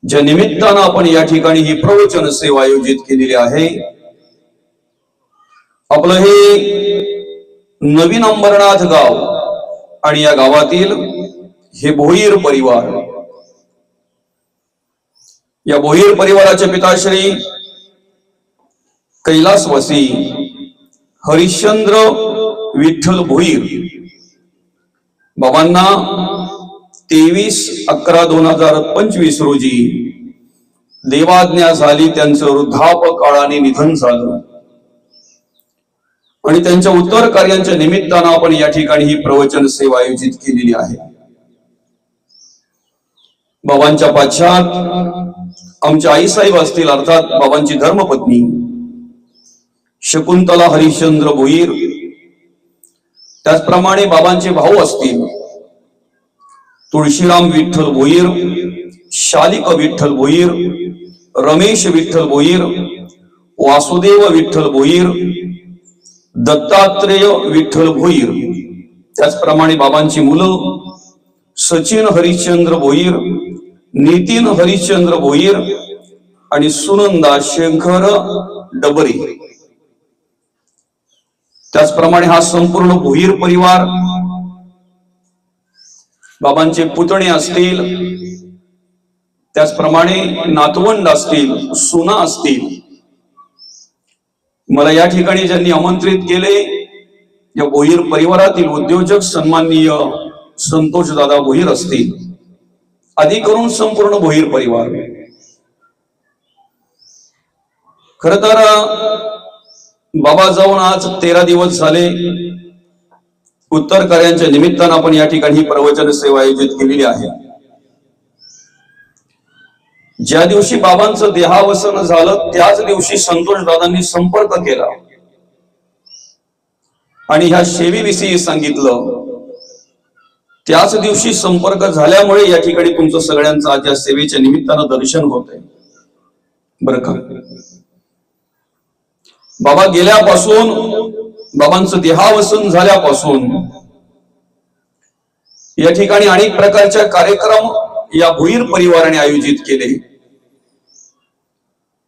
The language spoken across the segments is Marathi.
ज्या निमित्तानं आपण या ठिकाणी ही प्रवचन सेवा आयोजित केलेली आहे, आपलं हे नवीन अंबरनाथ गाव आणि या गावातील हे भोईर परिवार, या भोईर परिवाराचे पिताश्री कैलासवासी हरिश्चंद्र विठ्ठल भोईर बाबांना 23/11/2025 रोजी देवाज्ञा झाली. त्यांचं वृद्धापकाळाने निधन झालं आणि त्यांच्या उत्तर कार्यांच्या निमित्तानं आपण या ठिकाणी ही प्रवचन सेवा आयोजित केलेली आहे. बाबांच्या पाश्चात आमच्या आईसाहेब असतील, अर्थात बाबांची धर्मपत्नी शकुंतला हरिश्चंद्र भोईर, त्याचप्रमाणे बाबांचे भाऊ असतील तुळशीराम विठ्ठल भोईर, शालिक विठ्ठल भोईर, रमेश विठ्ठल भोईर, वासुदेव विठ्ठल भोईर, दत्तात्रेय विठ्ठल भोईर, त्याचप्रमाणे बाबांची मुलं सचिन हरिश्चंद्र भोईर, नितीन हरिश्चंद्र भोईर आणि सुनंदा शंकर डबरे. त्याचप्रमाणे हा संपूर्ण भोईर परिवार, बाबांचे पुतणे असतील, त्याचप्रमाणे नातवंड असतील, सुना असतील. मला या ठिकाणी ज्यांनी आमंत्रित केले, या भोईर परिवारातील उद्योजक सन्माननीय संतोष दादा भोईर असतील, आदी करून संपूर्ण भोईर परिवार. खर तर बाबा जाऊन आज 13 दिवस झाले. उत्तर कार्यांच्या निमित्तानं आपण या ठिकाणी ही प्रवचन सेवा आयोजित केलेली आहे. ज्या दिवशी बाबांचं देहावसन झालं त्याच दिवशी संतोष दादांनी संपर्क केला आणि ह्या सेवेविषयी सांगितलं. त्याच दिवशी संपर्क झाल्यामुळे या ठिकाणी तुमचं सगळ्यांचं आज या सेवेच्या निमित्तानं दर्शन होतंय. बरं का, बाबा गेल्यापासून, बाबांचं देहावसन झाल्यापासून या ठिकाणी अनेक प्रकारचे कार्यक्रम या भोईर परिवाराने आयोजित केले.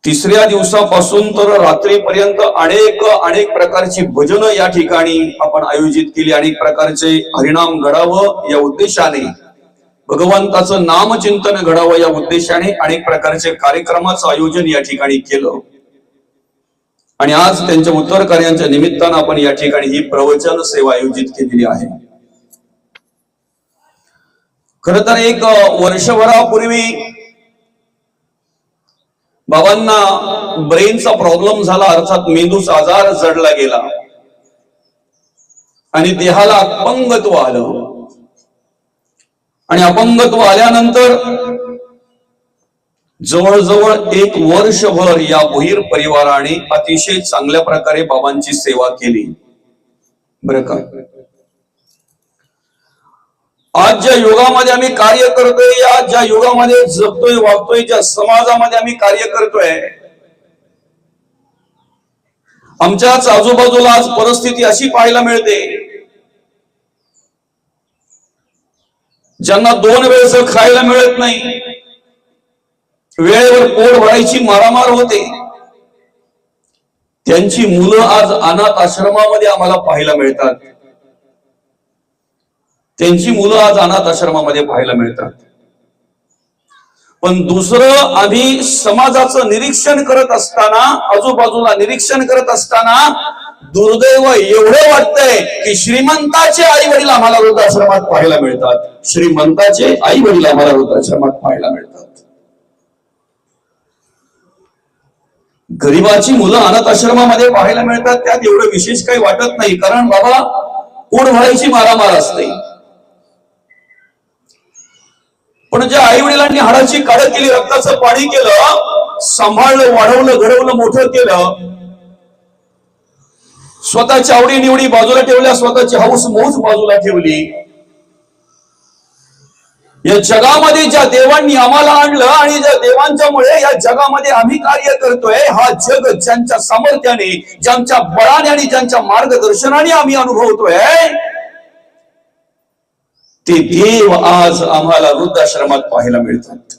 3ऱ्या दिवसापासून तर रात्रीपर्यंत अनेक प्रकारची भजन या ठिकाणी आपण आयोजित केली. अनेक प्रकारचे हरिनाम घडावं या उद्देशाने, भगवंताचं नामचिंतन घडावं या उद्देशाने अनेक प्रकारचे कार्यक्रमाचं आयोजन या ठिकाणी केलं. आणि आज त्यांच्या उत्तर कार्यांच्या निमित्तानं आपण या ठिकाणी ही प्रवचन सेवा आयोजित केलेली आहे. खर तर 1 वर्षभरापूर्वी बाबांना ब्रेनचा प्रॉब्लेम झाला, अर्थात मेंदूचा आजार जडला गेला आणि देहाला अपंगत्व आलं. आणि अपंगत्व आल्यानंतर जवळजवळ 1 वर्षभर या भोईर परिवाराने अतिशय चांगल्या प्रकारे बाबांची सेवा केली. बरं का, आज ज्या युगामध्ये आम्ही कार्य करतोय, या ज्या युगामध्ये जगतोय, वागतोय, ज्या समाजामध्ये आम्ही कार्य करतोय, आमच्याच आजूबाजूला आज परिस्थिती अशी पाहायला मिळते, ज्यांना 2 वेळेस खायला मिळत नाही, वेळेवर पोट भरायची मारामार होते, त्यांची मुलं आज अनाथ आश्रमामध्ये आम्हाला पाहायला मिळतात. त्यांची मुलं आज अनाथ आश्रमामध्ये पाहायला मिळतात. पण दुसरं, आम्ही समाजाचं निरीक्षण करत असताना, आजूबाजूला निरीक्षण करत असताना दुर्दैव एवढं वाटतंय की श्रीमंताचे आई वडील आम्हाला वृद्धाश्रमात पाहायला मिळतात. श्रीमंताचे आई वडील आम्हाला वृद्धाश्रमात पाहायला मिळतात. गरीबाची मुलं अनाथ आश्रमामध्ये पाहायला मिळतात. त्यात एवढं विशेष काही वाटत नाही, कारण बाबा पोट भरायची मारामार असते. पण ज्या आई वडिलांनी हाडाची काढ केली, रक्ताचं पाणी केलं, सांभाळलं, वाढवलं, घडवलं, मोठं केलं, स्वतःची आवडी निवडी बाजूला ठेवल्या, स्वतःची हौस मौज बाजूला ठेवली, या जगामध्ये ज्या देवांनी आम्हाला आणलं आणि ज्या देवांच्यामुळे या जगामध्ये आम्ही कार्य करतोय, हा जग ज्यांच्या सामर्थ्याने, ज्यांच्या बळाने आणि ज्यांच्या मार्गदर्शनाने आम्ही अनुभवतोय, ते देव आज आम्हाला वृद्धाश्रमात पाहायला मिळतात.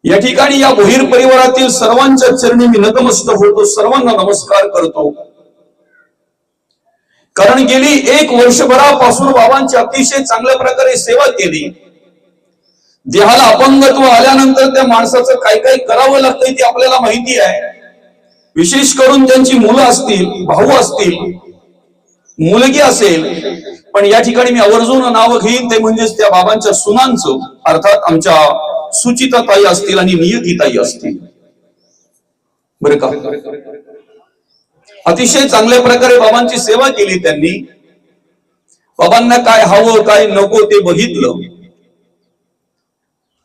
या ठिकाणी या भोईर परिवारातील सर्वांच्या चरणी मी नतमस्तक होतो, सर्वांना नमस्कार करतो. कारण गेली 1 वर्षभरापासून बाबांची अतिशय चांगल्या प्रकारे सेवा केली. देहाला अपंगत्व आल्यानंतर त्या माणसाचं काय काय करावं लागतंय ते आपल्याला माहिती आहे. विशेष करून त्यांची मुलं असतील, भाऊ असतील, मुलगी असेल. पण या ठिकाणी मी आवर्जून नाव घेईन ते म्हणजेच त्या बाबांच्या सुनांचं, अर्थात आमच्या सुचिता ताई असतील आणि नियती ताई असतील. बरं का, अतिशय चांगल्या प्रकारे बाबांची सेवा केली त्यांनी. बाबांना काय हवं काय नको ते बघितलं.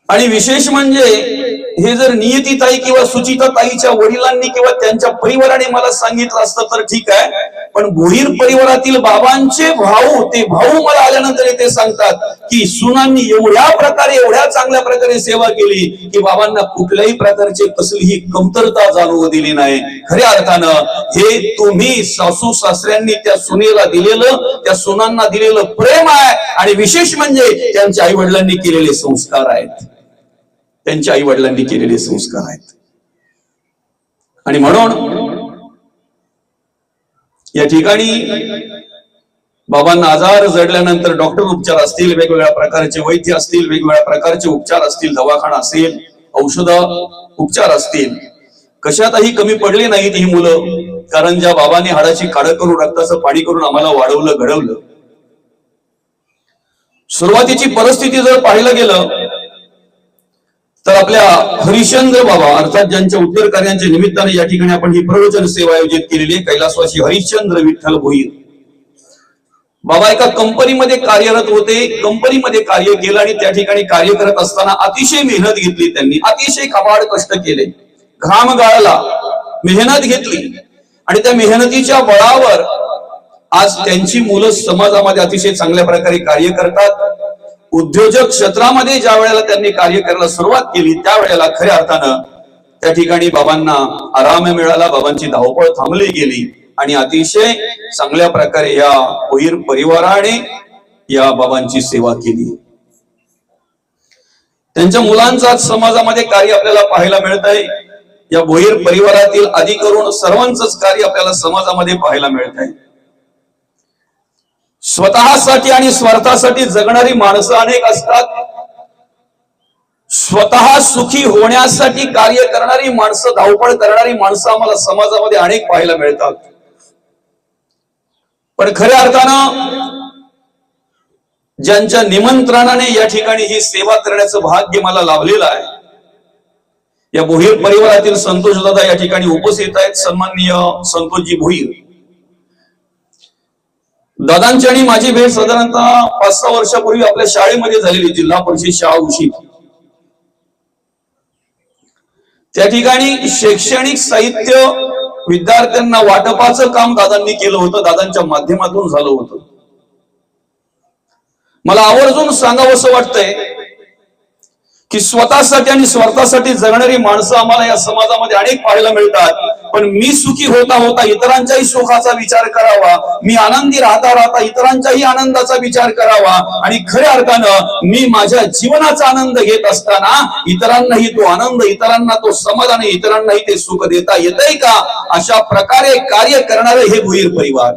आणि विशेष म्हणजे हे जर नियती ताई किंवा सुचिता ताईच्या वडिलांनी किंवा त्यांच्या परिवाराने मला सांगितलं असतं तर ठीक आहे. पण भोईर परिवारातील बाबांचे भाऊ, ते भाऊ मला आल्यानंतर ते सांगतात की सुनांनी एवढ्या चांगल्या प्रकारे सेवा केली की बाबांना कुठल्याही प्रकारची कसलीही कमतरता जाणवू दिली नाही. खऱ्या अर्थानं हे तुम्ही सासू सासऱ्यांनी त्या सुनेला दिलेलं, त्या सुनांना दिलेलं प्रेम आहे. आणि विशेष म्हणजे त्यांच्या आई वडिलांनी केलेले संस्कार आहेत, त्यांच्या आई वडिलांनी केलेले संस्कार आहेत. आणि म्हणून या ठिकाणी बाबांना आजार जडल्यानंतर डॉक्टर उपचार असतील, वेगवेगळ्या प्रकारचे वैद्य असतील, वेगवेगळ्या प्रकारचे उपचार असतील, दवाखाना असेल, औषध उपचार असतील, कशातही कमी पडली नाहीत ही मुलं. कारण ज्या बाबांनी हाडाची काढ करून रक्ताचं पाणी करून आम्हाला वाढवलं, घडवलं. सुरुवातीची परिस्थिती जर पाहिलं गेलं तर आपल्या हरिश्चंद्र बाबा, अर्थात ज्यांच्या उद्धार कार्यांच्या निमित्ताने या ठिकाणी आपण ही प्रवचन सेवा आयोजित केलेली आहे, कैलासवासी हरिश्चंद्र विठ्ठल भोईर बाबा एका कंपनीमध्ये कार्यरत होते. कंपनीमध्ये कार्य केलं आणि त्या ठिकाणी कार्य करत असताना अतिशय मेहनत घेतली त्यांनी, अतिशय कबाड कष्ट केले, घाम गाळला, मेहनत घेतली. आणि त्या मेहनतीच्या बळावर आज त्यांची मुलं समाजामध्ये अतिशय चांगल्या प्रकारे कार्य करतात. उद्योजक क्षेत्रामध्ये ज्या वेळेला त्यांनी कार्य करायला सुरुवात केली त्यावेळेला खऱ्या अर्थानं त्या ठिकाणी बाबांना आराम मिळाला, बाबांची धावपळ थांबली गेली. आणि अतिशय चांगल्या प्रकारे या भोईर परिवाराने या बाबांची सेवा केली. त्यांच्या मुलांचं आज समाजामध्ये कार्य आपल्याला पाहायला मिळत आहे. या भोईर परिवारातील अधिकरून सर्वांचंच कार्य आपल्याला समाजामध्ये पाहायला मिळत आहे. स्वतःसाठी आणि स्वार्थासाठी जगणारी माणसं अनेक असतात. स्वतः सुखी होण्यासाठी कार्य करणारी माणसं, धावपळ करणारी माणसं आम्हाला समाजामध्ये अनेक पाहायला मिळतात. पण खऱ्या अर्थानं ज्यांच्या निमंत्रणाने या ठिकाणी ही सेवा करण्याचं भाग्य मला लाभलेलं आहे, या भोईर परिवारातील संतोष दादा या ठिकाणी उपस्थित आहेत. सन्माननीय संतोषजी भोईर दादांची आणि माझी भेट साधारणतः 5-6 वर्षापूर्वी आपल्या शाळेमध्ये झालेली, जिल्हा परिषद शाळा उशी. त्या ठिकाणी शैक्षणिक साहित्य विद्यार्थ्यांना वाटपाचं काम दादांनी केलं होतं, दादांच्या माध्यमातून झालं होतं. मला आवर्जून सांगावंसं वाटतंय की स्वतःसाठी आणि स्वार्थासाठी जगणारी माणसं आम्हाला या समाजामध्ये अनेक पाहायला मिळतात. पण मी सुखी होता होता इतरांच्याही सुखाचा विचार करावा, मी आनंदी राहता राहता इतरांच्याही आनंदाचा विचार करावा. आणि खऱ्या अर्थानं मी माझ्या जीवनाचा आनंद घेत असताना इतरांनाही तो आनंद, इतरांना तो समाधान, इतरांनाही ते सुख देता येतंय का, अशा प्रकारे कार्य करणारे हे भोईर परिवार.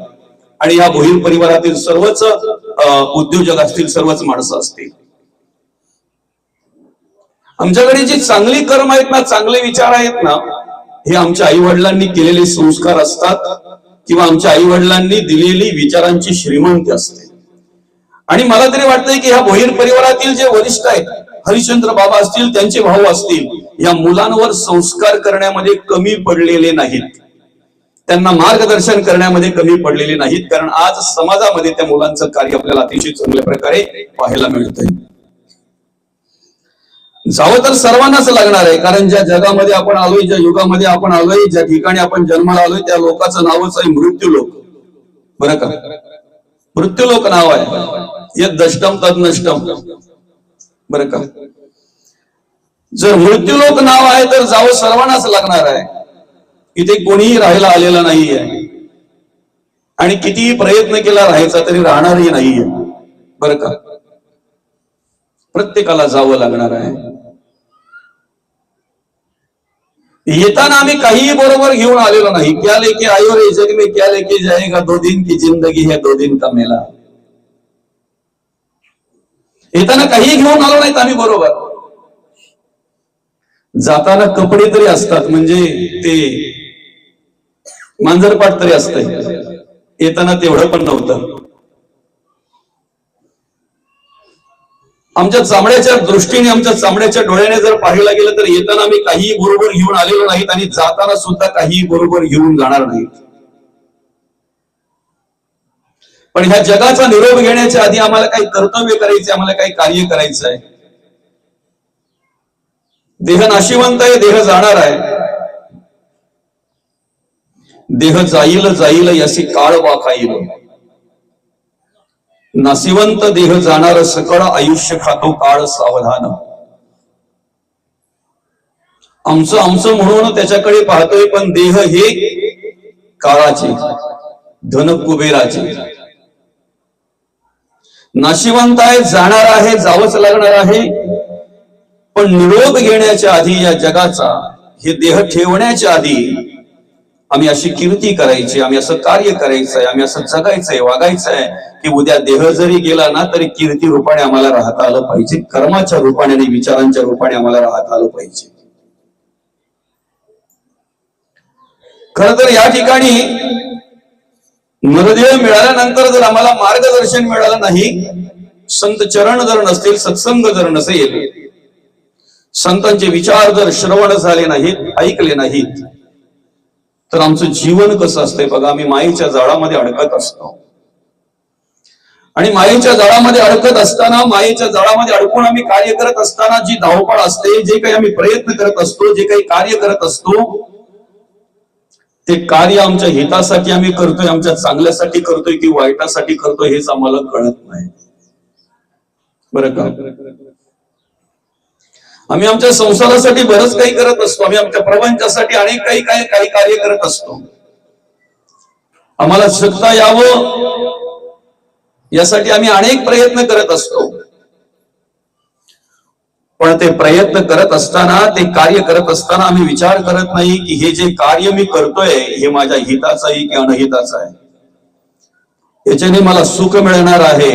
आणि या भोईर परिवारातील सर्वच उद्योजक असतील, सर्वच माणसं असतील. आमच्याकडे जी चांगली कर्म आहेत ना, चांगले विचार आहेत ना, हे आमच्या आई वडिलांनी केलेले संस्कार असतात किंवा आमच्या आई वडिलांनी दिलेली विचारांची श्रीमंती असते. आणि मला तरी वाटतंय की ह्या भोईर परिवारातील जे वरिष्ठ आहेत, हरिश्चंद्र बाबा असतील, त्यांचे भाऊ असतील, या मुलांवर संस्कार करण्यामध्ये कमी पडलेले नाहीत, त्यांना मार्गदर्शन करण्यामध्ये कमी पडलेले नाहीत. कारण आज समाजामध्ये त्या मुलांचं कार्य आपल्याला अतिशय चांगल्या प्रकारे पाहायला मिळतंय. जावं तर सर्वांनाच लागणार आहे. कारण ज्या जगामध्ये आपण आलोय, ज्या युगामध्ये आपण आलोय, ज्या ठिकाणी आपण जन्माला आलोय, त्या लोकांचं नावच आहे मृत्यूलोक. बरं का, मृत्यूलोक नाव आहे. यद दष्टम तद नष्टम. बरं का, जर मृत्यूलोक नाव आहे तर जावं सर्वांनाच लागणार आहे. इथे कोणीही राहायला आलेला नाहीये आणि कितीही प्रयत्न केला राहायचा तरी राहणारही नाहीये. बरं का, प्रत्येकाला जावं लागणार आहे. येताना आम्ही काहीही बरोबर घेऊन आलेलो नाही. क्या लेके आयो रे जग में, क्या लेके जाएगा, 2 दिन की जिंदगी है 2 दिन का मेला. येताना काही घेऊन आलो नाहीत आम्ही बरोबर. जाताना कपडे तरी असतात, म्हणजे ते मांजरपाट तरी असतंय. येताना तेवढं पण नव्हतं. आमच्या चामड्याच्या दृष्टीने, आमच्या चामड्याच्या डोळ्याने जर पाहायला गेलं तर येताना आम्ही काही बरोबर घेऊन आलेलो नाहीत आणि जाताना सुद्धा काही बरोबर घेऊन जाणार नाहीत. पण ह्या जगाचा निरोप घेण्याच्या आधी आम्हाला काही कर्तव्य करायचे, आम्हाला काही कार्य करायचं आहे. देह नाशिवंत आहे, देह जाणार आहे. देह जाईल जाईल यासी काळ वाखाईल. नाशिवंत देह जाणार, सकळ आयुष्य खातो काळ सावधान. आमचं आमचं म्हणून त्याच्याकडे पाहतोय, पण देह हे काळाचे, धन कुबेराचे. नाशिवंत आहे, जाणार आहे, जावंच लागणार आहे. पण निरोप घेण्याच्या आधी या जगाचा, हे देह ठेवण्याच्या आधी आम्ही अशी कीर्ती करायची, आम्ही असं कार्य करायचंय, आम्ही असं जगायचंय, वागायचंय की उद्या देह जरी गेला ना तरी कीर्ती रूपाने आम्हाला राहता आलं पाहिजे, कर्माच्या रूपाने आणि विचारांच्या रूपाने आम्हाला राहता आलं पाहिजे. खर तर या ठिकाणी मृतदेह मिळाल्यानंतर जर आम्हाला मार्गदर्शन मिळालं नाही, संत चरण जर नसतील, सत्संग जर नसेल, संतांचे विचार जर श्रवण झाले नाहीत, ऐकले नाहीत, तर आमचं जीवन कसं असतंय बघा. आम्ही मायेच्या जाळामध्ये अडकत असतो आणि मायेच्या जाळामध्ये अडकत असताना, मायेच्या जाळामध्ये अडकून आम्ही कार्य करत असताना जी धावपळ असते, जे काही आम्ही प्रयत्न करत असतो, जे काही कार्य करत असतो, ते कार्य आमच्या हितासाठी आम्ही करतोय, आमच्या चांगल्यासाठी करतोय की वाईटासाठी करतोय हेच आम्हाला कळत नाही. बरं का, आम्ही आमच्या संसारासाठी बरंच काही करत असतो, आम्ही आमच्या प्रपंचासाठी अनेक काही कार्य करत असतो. आम्हाला जगता यावं यासाठी आम्ही अनेक प्रयत्न करत असतो. पण ते प्रयत्न करत असताना, ते कार्य करत असताना आम्ही विचार करत नाही की हे जे कार्य मी करतोय हे माझ्या हिताचं आहे की अनहिताचं आहे, याच्याने मला सुख मिळणार आहे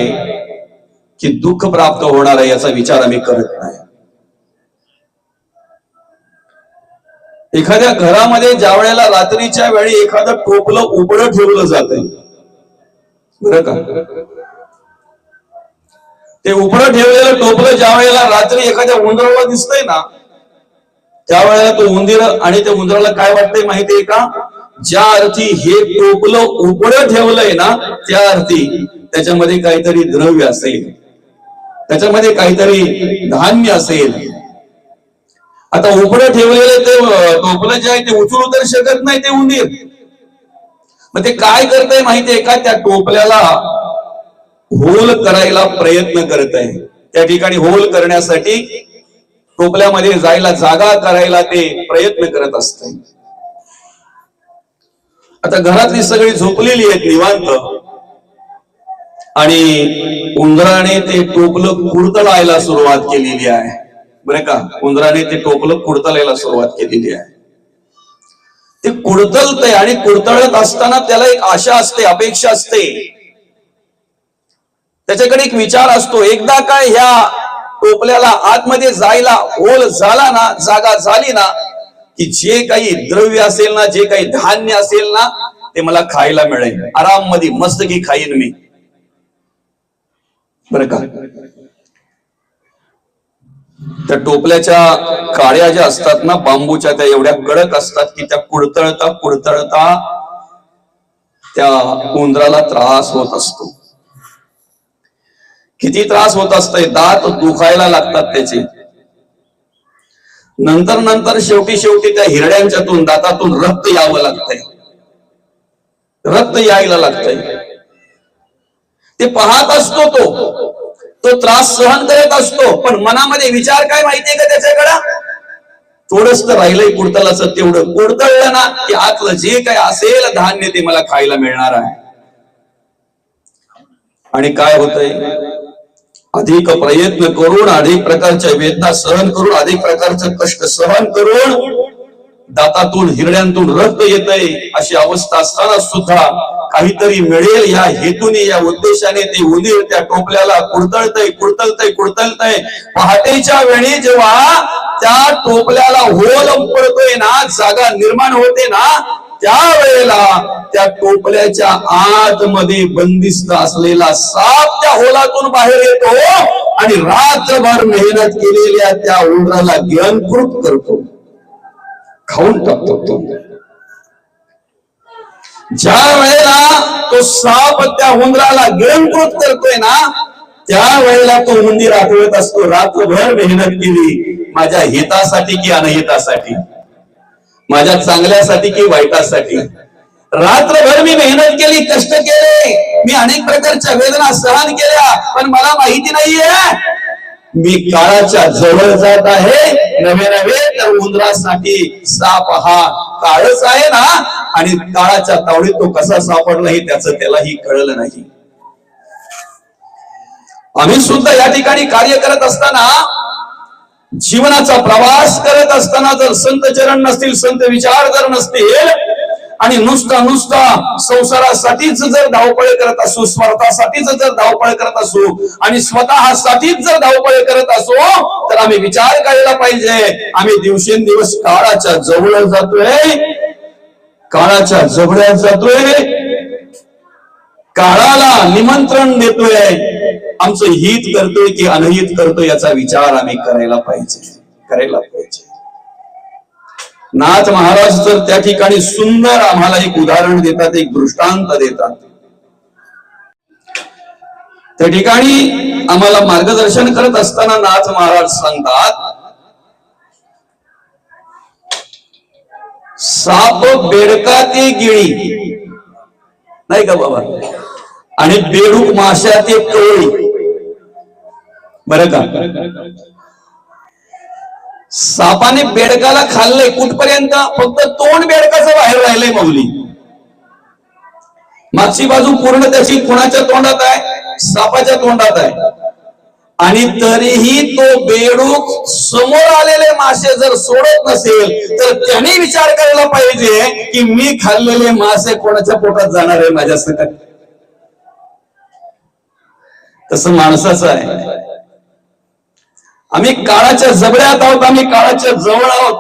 की दुःख प्राप्त होणार आहे, याचा विचार आम्ही करत नाही. एखाद्या घरामध्ये ज्या वेळेला रात्रीच्या वेळी एखादं टोपलं उघडं ठेवलं जातंय, बरं का, ते उघडं ठेवलेलं टोपलं ज्या वेळेला रात्री एखाद्या उंदराला दिसतंय ना, त्यावेळेला तो उंदीर आणि त्या उंदराला काय वाटतंय माहितीये का, ज्या अर्थी हे टोपलं उघडं ठेवलंय ना, त्या अर्थी त्याच्यामध्ये काहीतरी द्रव्य असेल, त्याच्यामध्ये काहीतरी धान्य असेल. आता उघडं ठेवलेलं ते टोपलं जे आहे ते उचलू तर शकत नाही ते उंदीर. मग ते काय करतंय माहितीये का, त्या टोपल्याला होल करायला प्रयत्न करत आहे. त्या ठिकाणी होल करण्यासाठी, टोपल्यामध्ये जायला जागा करायला ते प्रयत्न करत असते. आता घरातली सगळी झोपलेली आहेत निवांत, आणि उंदराने ते टोपलं कुरतडायला सुरुवात केलेली आहे. बरं का, उंदराने ते टोपलं कुरतलायला सुरुवात केलेली आहे. ते कुरतलतंय आणि कुरतळत असताना त्याला एक आशा असते, अपेक्षा असते, त्याच्याकडे एक विचार असतो. एकदा काय ह्या टोपल्याला आतमध्ये जायला होल झाला ना, जागा झाली ना, की जे काही द्रव्य असेल ना, जे काही धान्य असेल ना, ते मला खायला मिळेल, आराम मध्ये मस्त की खाईन मी. बरं का, त्या टोपल्याच्या काड्या ज्या असतात ना बांबूच्या, त्या एवढ्या कडक असतात की त्या कुडतळता कुडतळता त्या उंदराला त्रास होत असतो. किती त्रास होत असतोय, दात दुखायला लागतात त्याचे. नंतर नंतर शेवटी त्या हिरड्यांच्यातून, दातातून रक्त यावं लागतंय, रक्त यायला लागतंय. ते पाहत असतो, तो त्रास सहन करत असतो, पण मनामध्ये विचार काय माहितीये का त्याच्याकडं, थोडंच तर राहिलंय कुडतलाचं, तेवढं कुडतळलं ना की आतलं जे काय असेल धान्य ते मला खायला मिळणार आहे. आणि काय होतंय, अधिक प्रयत्न करून, अधिक प्रकारच्या वेदना सहन करून, अधिक प्रकारचं कष्ट सहन करून दातातून हिरड्यांतून रक्त येतंय अशी अवस्था असताना सुद्धा काहीतरी मिळेल या हेतूने या उद्देशाने ते उंदीर त्या टोपल्याला कुडतळतय. पहाटेच्या वेळी जेव्हा त्या टोपल्याला होल पडतोय ना, जागा निर्माण होते ना, त्यावेळेला त्या टोपल्याच्या आतमध्ये बंदिस्त असलेला साप त्या होलातून बाहेर येतो आणि रात्रभर मेहनत केलेल्या त्या उंदराला गिळंकृत करतो, खाऊन टाकतो तो. ज्या वेळेला तो साप त्या उंदराला गिळंकृत करतोय ना, त्यावेळेला तो उंदीर आठवत असतो, रात्रभर मेहनत केली माझ्या हितासाठी की अनहितासाठी, माझ्या चांगल्यासाठी की वाईटासाठी. रात्रभर मी मेहनत केली, कष्ट केले, मी अनेक प्रकारच्या वेदना सहन केल्या, पण मला माहिती नाहीये मी काळाच्या जवळ जात आहे. नवे तर उंदरासाठी साप हा काळच आहे ना, आणि काळाच्या तावडीत तो कसा सापडला हे त्याचं त्यालाही कळलं नाही. आम्ही सुद्धा या ठिकाणी कार्य करत असताना, जीवनाचा प्रवास करत असताना, जर संत चरण नसतील, संत विचार जर नसतील, आणि नुसता संसारासाठीच जर धावपळ करत असू, स्वार्थासाठीच जर धावपळ करत असू, आणि स्वतःसाठीच जर धावपळ करत असू, तर आम्ही विचार करायला पाहिजे, आम्ही दिवसेंदिवस काळाच्या जवळ जातोय, काळाच्या जवळ्यात जातोय, काळाला निमंत्रण देतोय, आमचं हित करतोय की अनहित करतोय याचा विचार आम्ही करायला पाहिजे. नाथ महाराज तर त्या ठिकाणी सुंदर आम्हाला एक उदाहरण देतात, एक दृष्टांत देतात. त्या ठिकाणी आम्हाला मार्गदर्शन करत असताना नाथ महाराज सांगतात, साप बेडका ते गिळी, नाही का बाबा, आणि बेडूक माशा ते टोळी. बरं का, सापाने बेडकाला खाल्लंय कुठपर्यंत, फक्त तोंड बेडकाचं बाहेर राहिलंय माऊली, मागची बाजू पूर्ण त्याची कुणाच्या तोंडात आहे, सापाच्या तोंडात आहे. आणि तरीही तो बेडूक समोर आलेले मासे जर सोडत नसेल, तर त्याने विचार करायला पाहिजे की मी खाल्लेले मासे कोणाच्या पोटात जाणार आहे माझ्या सकट. तसं माणसाचं आहे. आम्ही काळाच्या जबड्यात आहोत, आम्ही काळाच्या जवळ आहोत,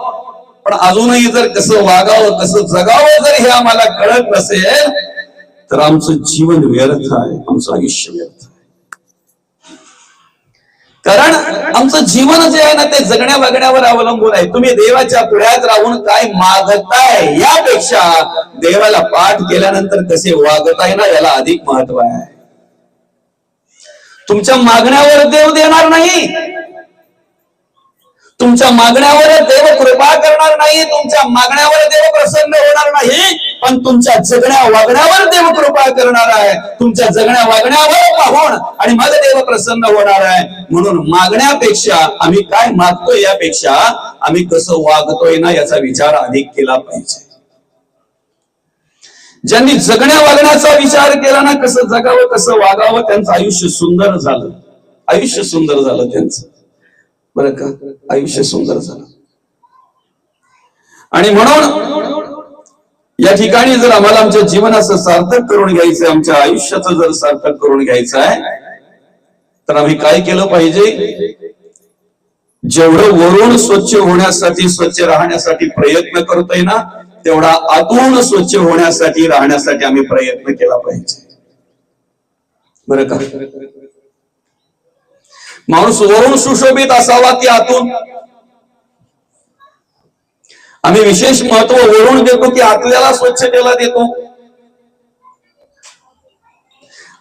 पण अजूनही जर कसं वागावं, कसं जगावं जर हे आम्हाला कळत नसेल, तर आमचं जीवन व्यर्थ आहे, आमचं आयुष्य व्यर्थ आहे. कारण आमचं जीवन जे आहे ना, ते जगण्या वागण्यावर अवलंबून आहे. तुम्ही देवाच्या पुढ्यात राहून काय मागताय यापेक्षा देवाला पाठ केल्यानंतर कसे वागताय ना, याला अधिक महत्व आहे. तुमच्या मागण्यावर देव देणार नाही, तुमच्या मागण्यावर देव कृपा करणार नाही, तुमच्या मागण्यावर देव प्रसन्न होणार नाही, पण तुमच्या जगण्या वागण्यावर देव कृपा करणार आहे. तुमच्या जगण्या वागण्यावर पाहून आणि मग देव प्रसन्न होणार आहे. म्हणून मागण्यापेक्षा आम्ही काय मागतोय यापेक्षा आम्ही कसं वागतोय ना याचा विचार अधिक केला पाहिजे. ज्यांनी जगण्या वागण्याचा विचार केला ना, कसं जगावं कसं वागावं, त्यांचं आयुष्य सुंदर झालं, आयुष्य सुंदर झालं त्यांचं. बरं का, आयुष्य सुंदर झालं. आणि म्हणून या ठिकाणी जर आम्हाला आमच्या जीवनाचं सार्थक करून घ्यायचंय, आमच्या आयुष्याचं जर सार्थक करून घ्यायचं आहे, तर आम्ही काय केलं पाहिजे, जेवढं वरून स्वच्छ होण्यासाठी, स्वच्छ राहण्यासाठी प्रयत्न करतोय ना, तेवढा आतून स्वच्छ होण्यासाठी, राहण्यासाठी आम्ही प्रयत्न केला पाहिजे. बरं का, माणूस वरून सुशोभित असावा की आतून. आम्ही विशेष महत्व वरून देतो की आतल्याला स्वच्छतेला देतो.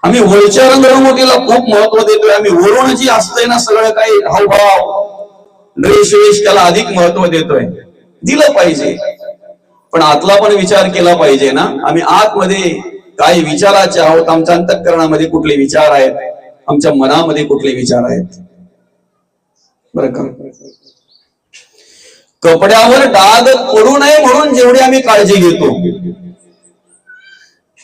आम्ही वरच्या रंगरंगोटीला खूप महत्व देतोय. आम्ही वरून जी असतंय ना सगळं काही हावभाव, ड्रेस वेश, त्याला अधिक महत्व देतोय. दिलं पाहिजे, पण आतला पण विचार केला पाहिजे ना. आम्ही आतमध्ये काय विचाराचे आहोत, आमच्या अंतःकरणामध्ये कुठले विचार आहेत, आमच्या मनामध्ये कुठले विचार आहेत. बरं का, कपड्यावर डाग पडू नये म्हणून जेवढी आम्ही काळजी घेतो,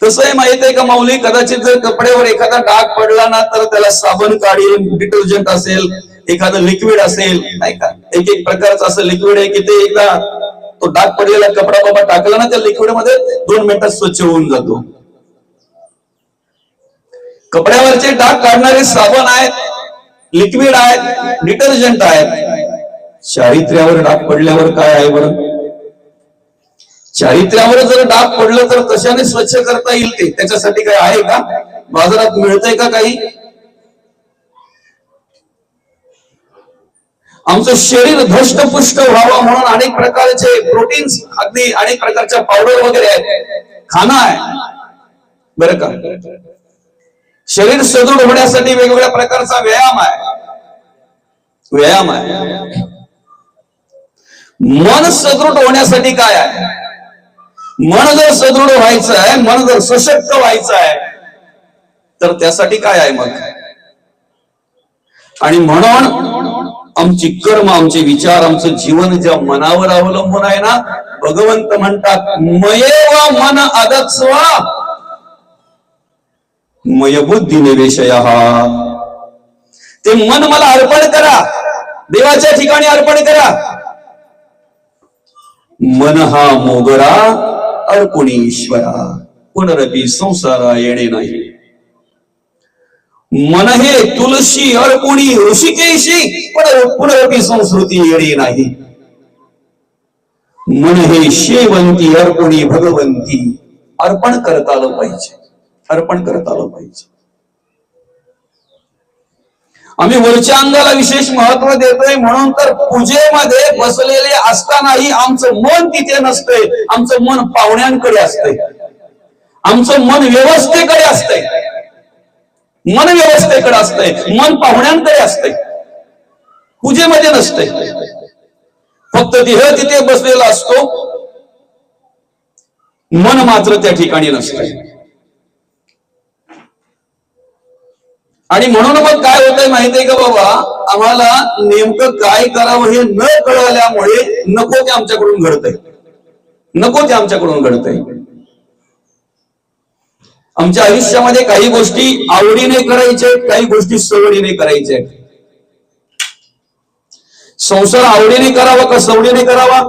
कसं आहे माहित आहे का माऊली, कदाचित जर कपड्यावर एखादा डाग पडला ना, तर त्याला साबण काढेल, डिटर्जंट असेल, एखादं लिक्विड असेल, नाही का, एक एक प्रकारचं असं लिक्विड आहे की ते एकदा तो डाग पडलेला कपडा बाबा टाकला ना त्या लिक्विड मध्ये 2 मिनिटात स्वच्छ होऊन जातो. कपड्यावरचे डाग काढणारे साबण आहेत, लिक्विड आहेत, डिटर्जंट आहेत. चारित्र्यावर डाग पडल्यावर काय आहे बरं? चारित्र्यावर जर डाग पडलं तर कशाने स्वच्छ करता येईल ते? त्याच्यासाठी काय आहे का? बाजारात मिळतंय का काही? आमचं शरीर धष्टपुष्ट व्हावं म्हणून अनेक प्रकारचे प्रोटीन्स, अगदी अनेक प्रकारच्या पावडर वगैरे आहेत, खाणं आहे बरं का. शरीर सदृढ होण्यासाठी वेगवेगळ्या प्रकारचा व्यायाम आहे. मन सदृढ होण्यासाठी काय आहे? मन जर सदृढ व्हायचं आहे, मन जर सशक्त व्हायचं आहे, तर त्यासाठी काय आहे मग? आणि म्हणून आमची कर्म, आमचे विचार, आमचं जीवन ज्या मनावर अवलंबून आहे ना, भगवंत म्हणतात मयेव मन अदत्स्वा मयबुद्धी निवेशयः. ते मन मला अर्पण करा, देवाच्या ठिकाणी अर्पण करा. मन हा मोगरा अर्पुणी ईश्वरा, पुनरपी संसारा येणे नाही. मन हे तुलसी अर्पुणी ऋषिकेशी, पुनरपी संस्कृती येणे नाही. मन हे शेवंती अर्पुणी भगवंती. अर्पण करता आलं पाहिजे, अर्पण करता आलं पाहिजे. आम्ही वरच्या अंगाला विशेष महत्व देतोय म्हणून तर पूजेमध्ये बसलेले असतानाही आमचं मन तिथे नसतंय. आमचं मन पाहुण्यांकडे असतंय, आमचं मन व्यवस्थेकडे असतंय, मन व्यवस्थेकडे असतंय, मन पाहुण्यांकडे असतंय, पूजेमध्ये नसतंय. फक्त देह तिथे बसलेला असतो, मन मात्र त्या ठिकाणी नसतंय. आणि म्हणून मग काय होतंय माहितीये का बाबा, आम्हाला नेमकं काय करावं हे न कळल्यामुळे नको ते आमच्याकडून घडतंय, नको ते आमच्याकडून घडतंय. आमच्या आयुष्यामध्ये काही गोष्टी आवडीने करायच्या, काही गोष्टी सवडीने करायच्या. संसार आवडीने करावा का सवडीने करावा?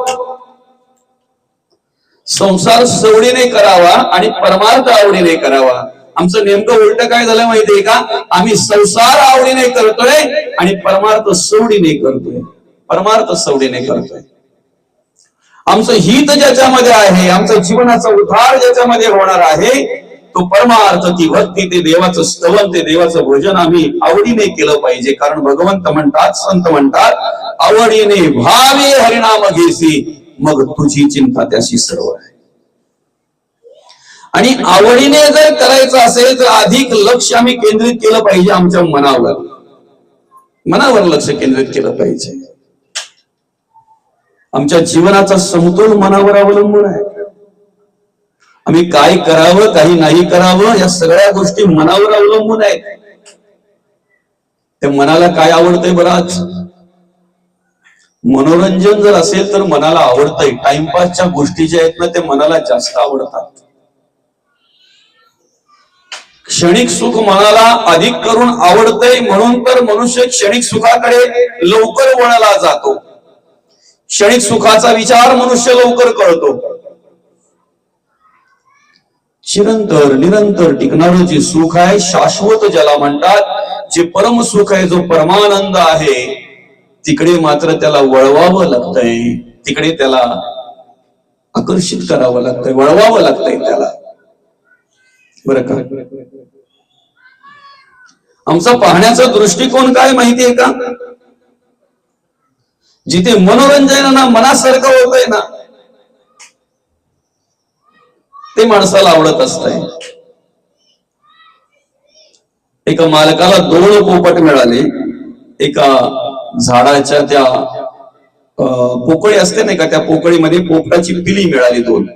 संसार सवडीने करावा आणि परमार्थ आवडीने करावा. आमचं नेमकं उलट काय झालं माहितीये का? आम्ही संसार आवडीने करतोय आणि परमार्थ सवडीने करतोय, परमार्थ सवडीने करतोय. आमचं हित ज्याच्यामध्ये आहे, आमचं जीवनाचा उद्धार ज्याच्यामध्ये होणार आहे, तो परमार्थ, ती भक्ती, ते देवाचं स्तवन, ते देवाचं भजन आम्ही आवडीने केलं पाहिजे. कारण भगवंत म्हणतात, संत म्हणतात, आवडीने भावे हरिनाम घेसी, मग तुझी चिंता त्याशी सर्व आहे. आणि आवडीने जर करायचं असेल तर अधिक लक्ष आम्ही केंद्रित केलं पाहिजे आमच्या मनावर, मनावर लक्ष केंद्रित केलं पाहिजे. आमच्या जीवनाचा समतोल मनावर अवलंबून आहे. आम्ही काय करावं, काही नाही करावं, या सगळ्या गोष्टी मनावर अवलंबून आहेत. त्या मनाला काय आवडतंय बराच? मनोरंजन जर असेल तर मनाला आवडतंय. टाइमपासच्या गोष्टी ज्या आहेत ना, त्या मनाला जास्त आवडतात. क्षणिक सुख मनाला अधिक करून आवडतंय म्हणून तर मनुष्य क्षणिक सुखाकडे लवकर वळला जातो. क्षणिक सुखाचा विचार मनुष्य लवकर करतो. चिरंतर निरंतर टिकणारं जे सुख आहे, शाश्वत ज्याला म्हणतात, जे परम सुख आहे, जो परमानंद आहे, तिकडे मात्र त्याला वळवावं लागतंय, तिकडे त्याला आकर्षित करावं लागतंय, वळवावं लागतंय त्याला, बरं का. आमचा पाहण्याचा दृष्टिकोन काय माहितीये का? जिथे मनोरंजन ना मनासारखं होतंय ना, ते माणसाला आवडत असतंय. एका मालकाला 2 पोपट मिळाले. एका झाडाच्या त्या पोकळी असते नाही का, त्या पोकळीमध्ये पोपटाची पिली मिळाली 2.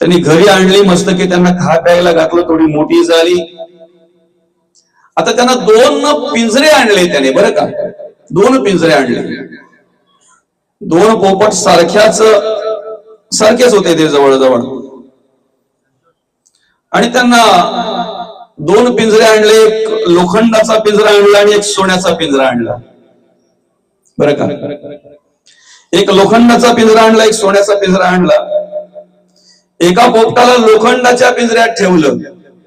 त्यांनी घरी आणली, मस्त की त्यांना खा प्यायला घातलं, थोडी मोठी झाली. आता त्यांना 2 पिंजरे आणले त्याने, बरं का, 2 पिंजरे आणले. 2 पोपट सारखेच होते ते जवळजवळ. आणि त्यांना 2 पिंजरे आणले, एक लोखंडाचा पिंजरा आणला आणि एक सोन्याचा पिंजरा आणला, बरं का. एक लोखंडाचा पिंजरा आणला, एक सोन्याचा पिंजरा आणला. एका पोपटाला लोखंडाच्या पिंजऱ्यात ठेवलं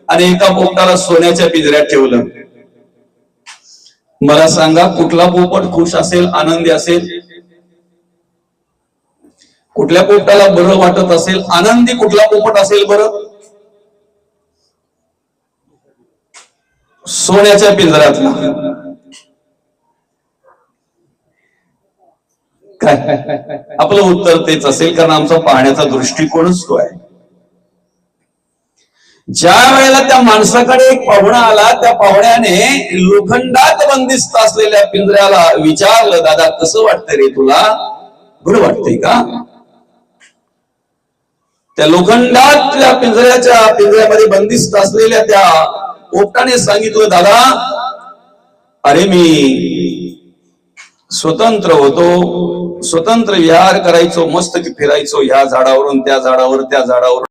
आणि एका पोपटाला सोन्याच्या पिंजऱ्यात ठेवलं. मला सांगा कुठला पोपट खुश असेल, आनंदी असेल? कुठल्या पोपटाला बरं वाटत असेल, आनंदी कुठला पोपट असेल बरं? सोन्याच्या पिंजऱ्यातला. काय आपलं उत्तर तेच असेल, कारण आमचा पाहण्याचा दृष्टिकोनच तो आहे. ज्या वेळेला त्या माणसाकडे एक पाहुणा आला, त्या पाहुण्याने लोखंडात बंदिस्त असलेल्या पिंजऱ्याला विचारलं, दादा कसं वाटतंय रे तुला, बरं वाटतंय का? त्या लोखंडातल्या पिंजऱ्यामध्ये बंदिस्त असलेल्या त्या पोपटाने सांगितलं, दादा अरे मी स्वतंत्र होतो, स्वतंत्र विहार करायचो, मस्त की फिरायचो, ह्या झाडावरून त्या झाडावर, त्या झाडावर.